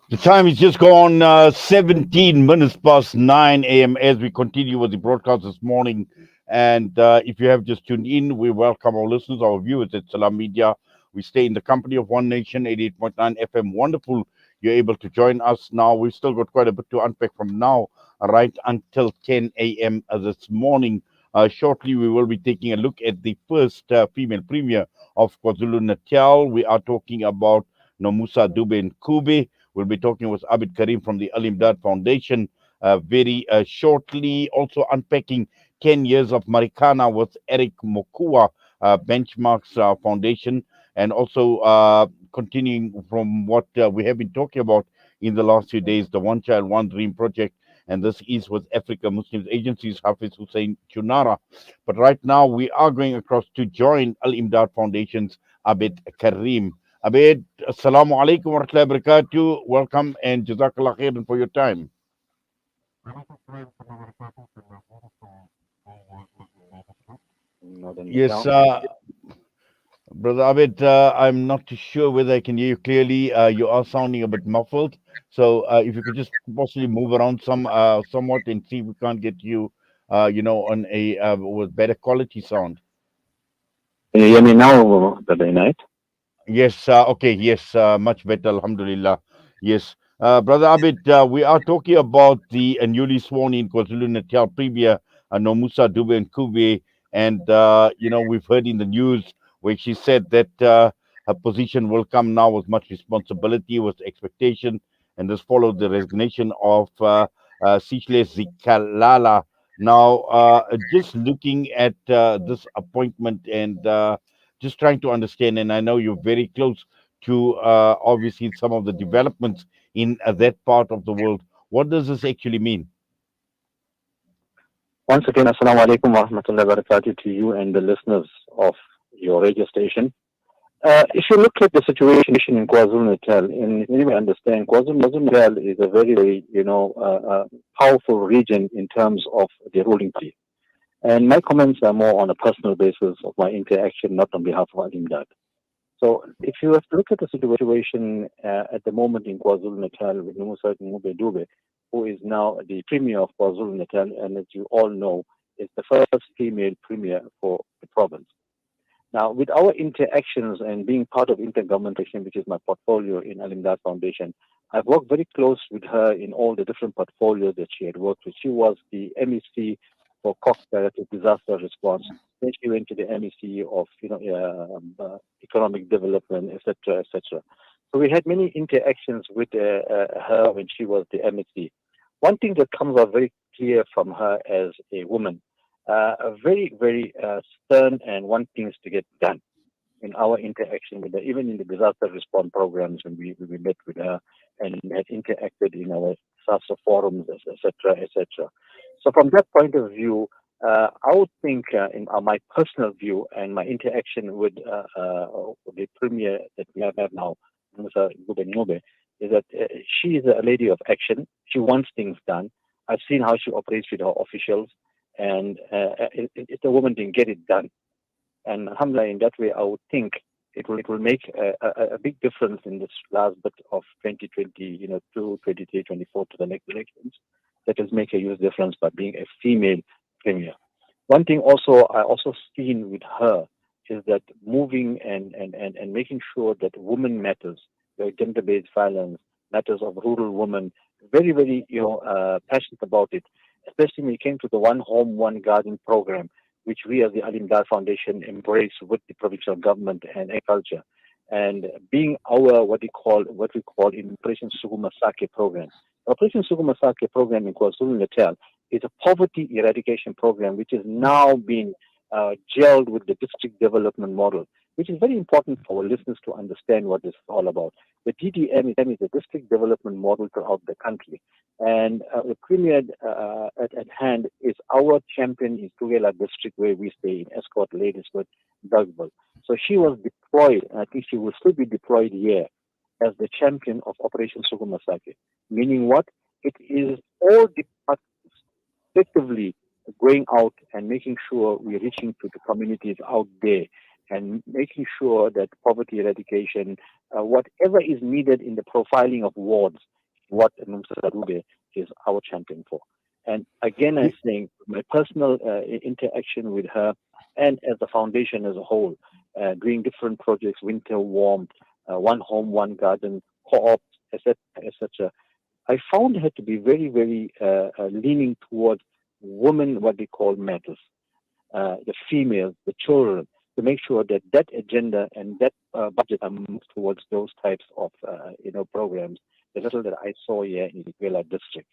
The time is just gone 17 minutes past 9 a.m. as we continue with the broadcast this morning. And if you have just tuned in, we welcome our listeners, our viewers at Salam Media. We stay in the company of One Nation, 88.9 FM. Wonderful you're able to join us now. We've still got quite a bit to unpack from now right until 10 a.m. This morning. Shortly, we will be taking a look at the first female premier of KwaZulu Natal. We are talking about Nomusa Dube-Ncube. We'll be talking with Abed Karim from the Al-Imdaad Foundation very shortly. Also unpacking 10 years of Marikana with Eric Mokua Benchmarks Foundation, and also continuing from what we have been talking about in the last few days, the One Child, One Dream project. And this is with Africa Muslims Agencies, Hafiz Hussein Chunara. But right now, we are going across to join Al-Imdaad Foundation's Abed Karim. Abed, Assalamu alaikum wa rahmatullahi wa barakatuh. Welcome and Jazakallah khairan for your time. Northern Yes, Nepal. Brother Abed, I'm not too sure whether I can hear you clearly. You are sounding a bit muffled. So if you could just possibly move around somewhat and see if we can't get you, on a with better quality sound. Can you hear me now, Brother Night? Yes, okay, yes, much better, Alhamdulillah. Yes. Brother Abid, we are talking about the newly sworn in KwaZulu Natal Premier, Nomusa Dube-Ncube. And, we've heard in the news where she said that her position will come now with much responsibility, with expectation. And this followed the resignation of Sichle Zikalala. Now, just looking at this appointment and just trying to understand, and I know you're very close to obviously some of the developments in that part of the world. What does this actually mean? Once again, Assalamu alaikum wa rahmatullahi wa barakatuh to you and the listeners of your radio station. If you look at the situation in KwaZulu Natal, and you may understand, KwaZulu Natal is a very, very, powerful region in terms of the ruling party. And my comments are more on a personal basis of my interaction, not on behalf of Al-Imdaad. So if you have to look at the situation at the moment in KwaZulu Natal with Nomusa Dube, who is now the premier of KwaZulu Natal, and as you all know, is the first female premier for the province. Now, with our interactions and being part of intergovernmentation, which is my portfolio in Al-Imdaad Foundation, I've worked very close with her in all the different portfolios that she had worked with. She was the MEC for Cox Directive Disaster Response. Then she went to the MEC of economic development, etc., etc. So we had many interactions with her when she was the MEC. One thing that comes out very clear from her as a woman, a very, very stern and want things to get done in our interaction with her, even in the disaster response programs when we met with her and had interacted in our disaster forums, etc., etc. So from that point of view, I would think, in my personal view and my interaction with the premier that we have now, Musa Dube-Ncube, is that she is a lady of action. She wants things done. I've seen how she operates with her officials, and if the woman didn't get it done, and alhamdulillah, in that way, I would think it will make a big difference in this last bit of 2020, 23, 24 to the next elections. That will make a huge difference by being a female premier. One thing I also seen with her is that moving and making sure that women matters, gender-based violence, matters of rural women, very, very, passionate about it, especially when it came to the One Home, One Garden program, which we as the Al-Imdaad Foundation embrace with the provincial government and agriculture, and being our what we call in Operation Sukuma Sake program. Operation Sukuma Sake program in KwaZulu Natal is a poverty eradication program which is now being gelled with the district development model, which is very important for our listeners to understand what this is all about. The DDM is a district development model throughout the country. And the premier at hand is our champion in Tugela district, where we stay in Escort, Ladysmith, Dugsville. So she was deployed, and I think she will still be deployed here as the champion of Operation Sukuma Sake. Meaning what? It is all departments effectively going out and making sure we're reaching to the communities out there and making sure that poverty eradication, whatever is needed in the profiling of wards, what Nomusa Dube is our champion for. And again, I'm saying my personal interaction with her and as the foundation as a whole, doing different projects, winter warmth, one home, one garden, co-ops, etc., etc. I found her to be very, very leaning towards women, what they call matters, the females, the children, to make sure that that agenda and that budget are moved towards those types of programs. The little that I saw here in the Vela district,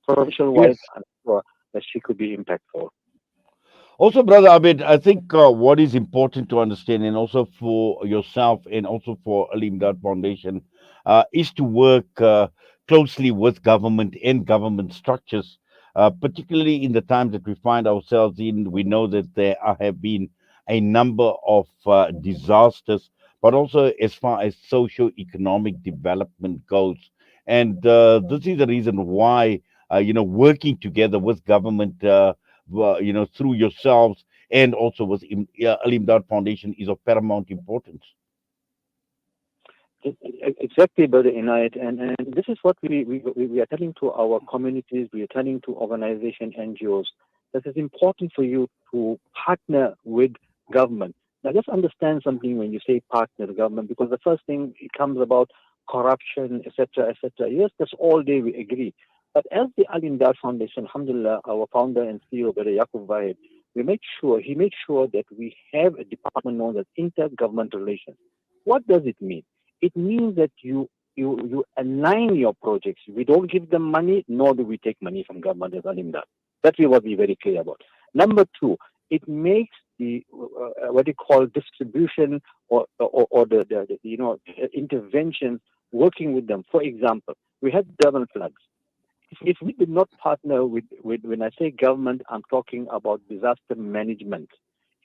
provincial wise, Yes. I'm sure that she could be impactful. Also, Brother Abed, I think what is important to understand, and also for yourself and also for Al-Imdaad Foundation, is to work closely with government and government structures, particularly in the times that we find ourselves in. We know that there have been a number of disasters, but also as far as socio-economic development goes. And this is the reason why, working together with government. Through yourselves and also with Al-Imdaad Foundation is of paramount importance. Exactly, Brother Inayat, and this is what we are telling to our communities, we are telling to organizations, NGOs, that it's important for you to partner with government. Now, just understand something when you say partner with government, because the first thing it comes about corruption, etc., etc. Yes, that's all day we agree. But as the Al-Imdaad Foundation, alhamdulillah, our founder and CEO, Brother Yaqub Wahid, he makes sure that we have a department known as intergovernmental relations. What does it mean? It means that you align your projects. We don't give them money, nor do we take money from government as Al-Imdaad. That we must be very clear about. Number two, it makes the what you call distribution or the interventions working with them. For example, we had Durban floods. If we did not partner with, when I say government, I'm talking about disaster management.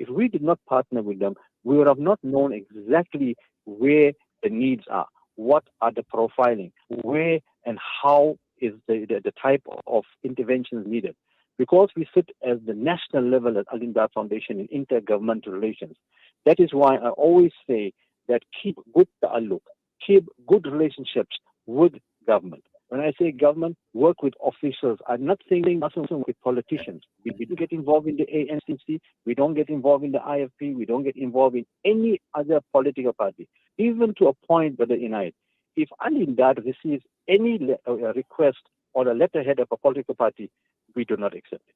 If we did not partner with them, we would have not known exactly where the needs are, what are the profiling, where and how is the type of interventions needed. Because we sit as the national level at Al-Imdaad Foundation in intergovernmental relations. That is why I always say that keep good ta'alluq, keep good relationships with government. When I say government, work with officials. I'm not saying nothing with politicians. We don't get involved in the ANCC. We don't get involved in the IFP. We don't get involved in any other political party. Even to a point, Brother Inayat, if Al-Imdaad receives any request or a letterhead of a political party, we do not accept it.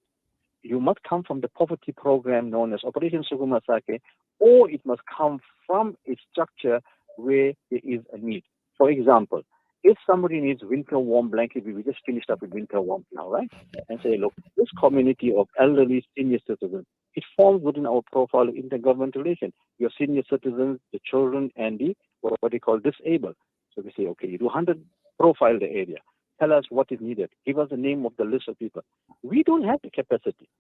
You must come from the poverty program known as Operation Suguma Sake, or it must come from a structure where there is a need. For example, if somebody needs winter warm blanket, we just finished up with winter warmth now, right? And say, look, this community of elderly senior citizens, it falls within our profile of intergovernmental relation. Your senior citizens, the children, and the what they call disabled. So we say, okay, you do 100 profile the area. Tell us what is needed. Give us the name of the list of people. We don't have the capacity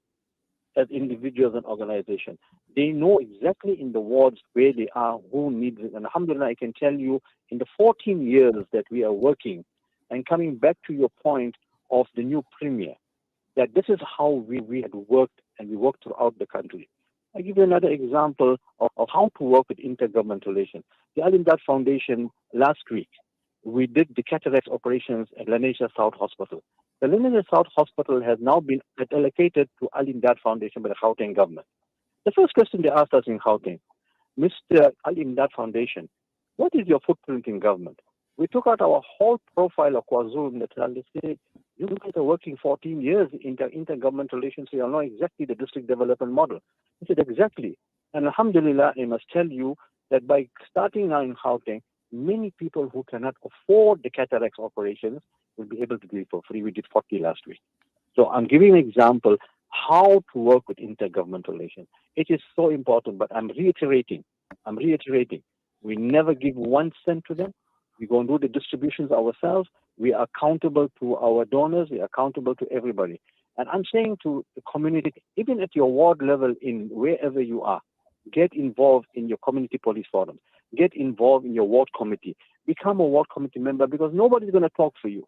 as individuals and organizations. They know exactly in the wards where they are, who needs it. And alhamdulillah, I can tell you, in the 14 years that we are working, and coming back to your point of the new premier, that this is how we had worked, and we worked throughout the country. I give you another example of how to work with intergovernmental relations. The Al-Imdaad Foundation last week, we did the cataract operations at Lenasia South Hospital. The Lenasia South Hospital has now been allocated to Al-Imdaad Foundation by the Gauteng government. The first question they asked us in Gauteng, Mr. Al-Imdaad Foundation, what is your footprint in government? We took out our whole profile of KwaZulu-Natal. They said, you guys are working 14 years in intergovernmental relations, so you know exactly the district development model. I said, exactly. And alhamdulillah, I must tell you that by starting now in Gauteng, many people who cannot afford the cataracts operations will be able to do it for free. We did 40 last week. So I'm giving an example how to work with intergovernmental relations. It is so important, but I'm reiterating. We never give 1 cent to them. We go and do the distributions ourselves. We are accountable to our donors. We are accountable to everybody. And I'm saying to the community, even at your ward level in wherever you are, get involved in your community police forums. Get involved in your ward committee. Become a ward committee member, because nobody's going to talk for you.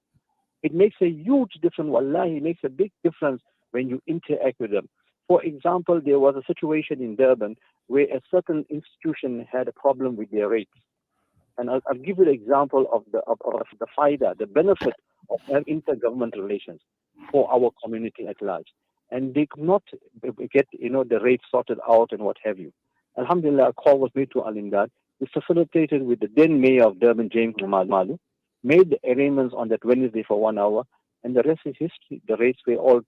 It makes a huge difference. Wallahi, it makes a big difference when you interact with them. For example, there was a situation in Durban where a certain institution had a problem with their rates. And I'll give you the example of the FIDA, the benefit of intergovernmental relations for our community at large. And they could not get, the rates sorted out and what have you. Alhamdulillah, a call was made to Al-Imdaad. We facilitated with the then mayor of Durban, James Malu, made the arrangements on that Wednesday for 1 hour, and the rest is history. The rates were all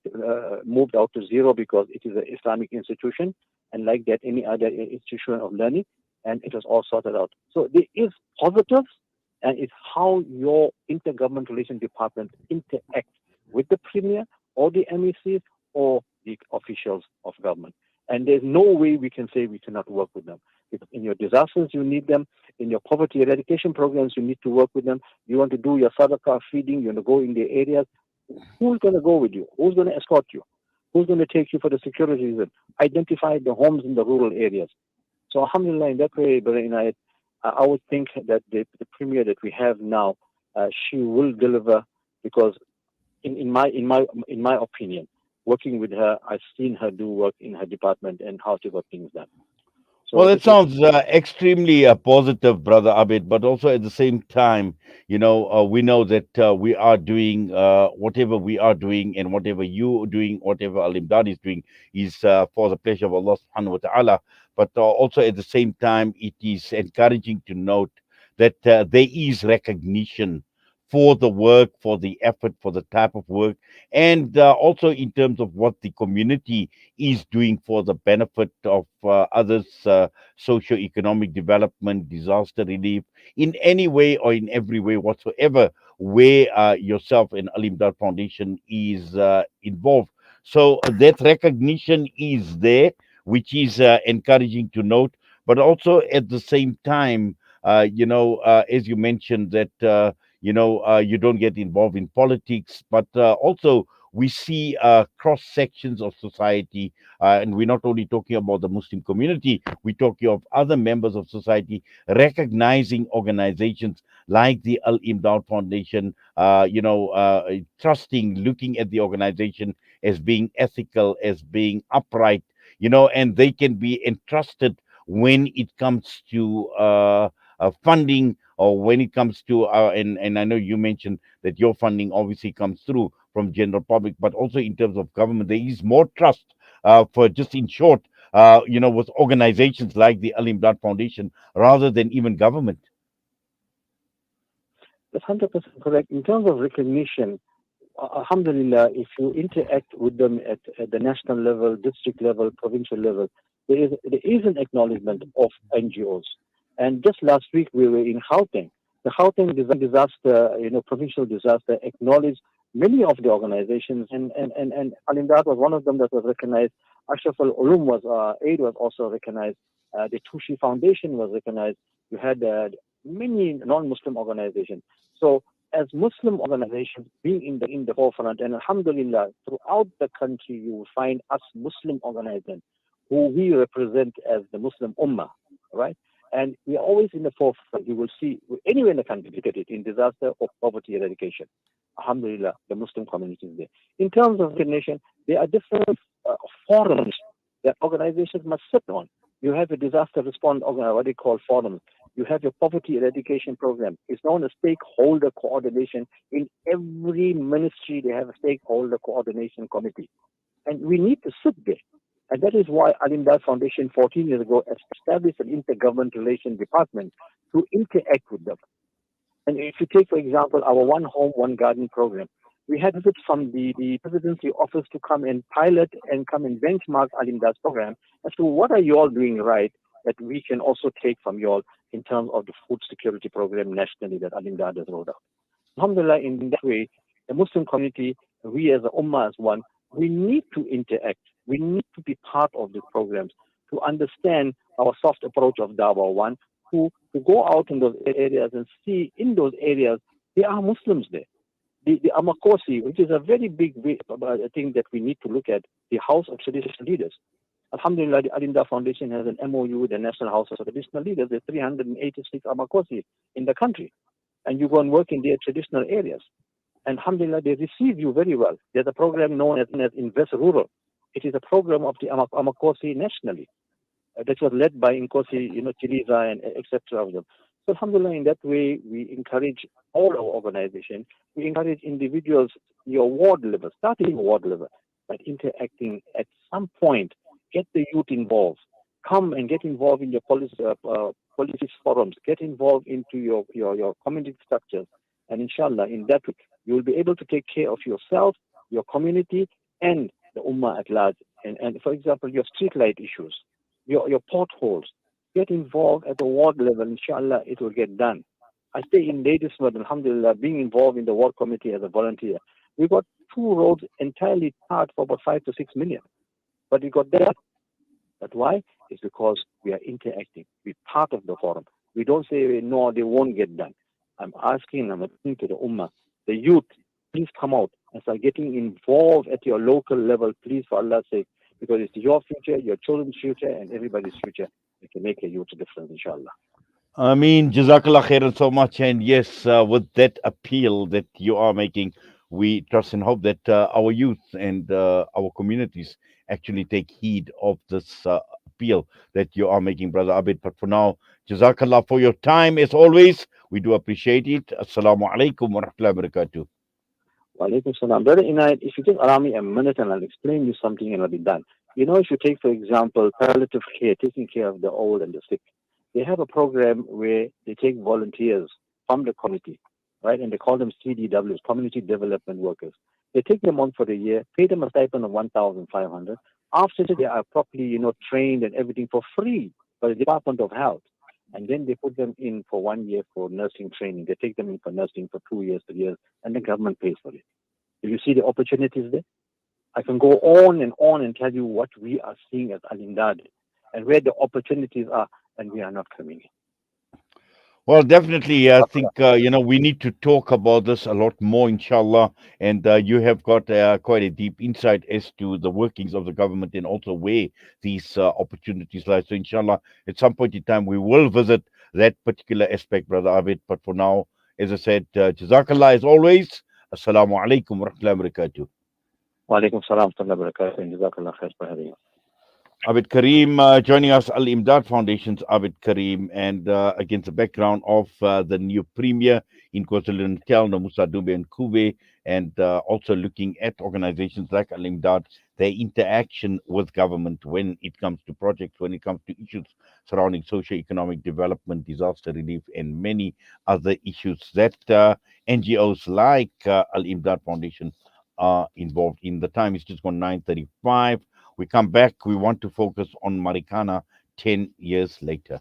moved out to zero because it is an Islamic institution, and like that, any other institution of learning, and it was all sorted out. So there is positives, and it's how your intergovernment relation department interacts with the premier or the MECs or the officials of government. And there's no way we can say we cannot work with them. Because in your disasters, you need them. In your poverty eradication programs, you need to work with them. You want to do your sadaqah feeding, you want to go in the areas. Who's going to go with you? Who's going to escort you? Who's going to take you for the security reason? Identify the homes in the rural areas. So alhamdulillah, in that way, Brother Inayat, I would think that the premier that we have now, she will deliver, because in my opinion, working with her, I've seen her do work in her department and how to get things done. So Well, it sounds extremely positive, Brother Abed, but also at the same time, we know that we are doing whatever we are doing, and whatever you are doing, whatever Al-Imdaad is doing, is for the pleasure of Allah subhanahu wa ta'ala. But also at the same time, it is encouraging to note that there is recognition for the work, for the effort, for the type of work, and also in terms of what the community is doing for the benefit of others, socio-economic development, disaster relief, in any way or in every way whatsoever, where yourself and Al-Imdaad Foundation is involved. So that recognition is there, which is encouraging to note, but also at the same time, as you mentioned that, you don't get involved in politics, but also we see cross sections of society, and we're not only talking about the Muslim community, we're talking of other members of society recognizing organizations like the Al-Imdaad Foundation, trusting, looking at the organization as being ethical, as being upright, and they can be entrusted when it comes to funding, or when it comes to and I know you mentioned that your funding obviously comes through from general public, but also in terms of government, there is more trust for, just in short, with organizations like the Al-Imdaad Foundation rather than even government. That's 100% correct. In terms of recognition, alhamdulillah, if you interact with them at the national level, district level, provincial level, there is an acknowledgement of NGOs. And just last week we were in Gauteng. The Gauteng disaster, provincial disaster, acknowledged many of the organizations, and Al-Imdaad was one of them that was recognized. Ashraf al-Ulum aid was also recognized. The Tushi Foundation was recognized. You had many non-Muslim organizations. So as Muslim organizations being in the forefront, and alhamdulillah, throughout the country you will find us Muslim organizations who we represent as the Muslim Ummah, right? And we are always in the forefront. You will see anywhere in the country, look at it, in disaster or poverty eradication. Alhamdulillah, the Muslim community is there. In terms of recognition, there are different forums that organizations must sit on. You have a disaster response, what they call forums. You have your poverty eradication program. It's known as stakeholder coordination. In every ministry, they have a stakeholder coordination committee. And we need to sit there. And that is why Al-Imdaad Foundation 14 years ago established an intergovernment relation department to interact with them. And if you take, for example, our One Home, One Garden program, we had visits from the presidency office to come and pilot and come and benchmark Al-Imdaad's program as to what are you all doing right that we can also take from you all in terms of the food security program nationally that Al-Imdaad has rolled out. Alhamdulillah, in that way, the Muslim community, we as a Ummah as one, we need to interact. We need to be part of the programs to understand our soft approach of Dawah One, to go out in those areas and see in those areas there are Muslims there. The Amakosi, which is a very big thing that we need to look at, the House of Traditional Leaders. Alhamdulillah, the Al-Imdaad Foundation has an MOU with the National House of Traditional Leaders. There are 386 Amakosi in the country. And you go and work in their traditional areas. And alhamdulillah, they receive you very well. There's a program known as Invest Rural. It is a program of the Amakosi nationally. That was led by Nkosi, Chiliza, and etc. of them. So alhamdulillah, in that way, we encourage all our organization, we encourage individuals, your ward level, starting your ward level, but interacting at some point, get the youth involved. Come and get involved in your policy forums, get involved into your community structures. And inshallah, in that way, you will be able to take care of yourself, your community, and the ummah at large. And for example, your street light issues, your potholes, get involved at the ward level. Inshallah, it will get done. I stay in Ladysmith, alhamdulillah, being involved in the ward committee as a volunteer. We got two roads entirely tarred for about 5 to 6 million. But we got that. But why? It's because we are interacting. We're part of the forum. We don't say, no, they won't get done. I'm appealing to the ummah, the youth, please come out and start getting involved at your local level, please, for Allah's sake, because it's your future, your children's future, and everybody's future. We can make a huge difference, inshallah. I mean, Jazakallah khairan so much. And yes, with that appeal that you are making, we trust and hope that our youth and our communities actually take heed of this appeal that you are making, Brother Abid. But for now, Jazakallah for your time as always. We do appreciate it. Assalamu alaikum wa rahmatullahi wa barakatuh. Wa alaikum salam. Brother Inayat, if you just allow me a minute and I'll explain you something and I'll be done. You know, if you take, for example, palliative care, taking care of the old and the sick, they have a program where they take volunteers from the community, right? And they call them CDWs, Community Development Workers. They take them on for the year, pay them a stipend of 1,500. After they are properly, trained and everything for free by the Department of Health. And then they put them in for 1 year for nursing training. They take them in for nursing for 2 years, 3 years, and the government pays for it. Do you see the opportunities there? I can go on and tell you what we are seeing as Al-Imdaad and where the opportunities are, and we are not coming in. Well, definitely, I think we need to talk about this a lot more, inshallah. And you have got quite a deep insight as to the workings of the government and also where these opportunities lie. So, inshallah, at some point in time, we will visit that particular aspect, Brother Abid. But for now, as I said, Jazakallah as always. Assalamu alaikum wa rahmatullahi wa barakatuh. Wa alaikum salam wa rahmatullahi wa barakatuh, and Jazakallah khair for having us. Abed Karim joining us, Al-Imdaad Foundation's Abed Karim, and against the background of the new premier in KwaZulu-Natal, Nomusa Dube-Ncube, and also looking at organizations like Al-Imdaad, their interaction with government when it comes to projects, when it comes to issues surrounding socio-economic development, disaster relief, and many other issues that NGOs like Al-Imdaad Foundation are involved in. The time is just gone 9:35. We come back, we want to focus on Marikana 10 years later.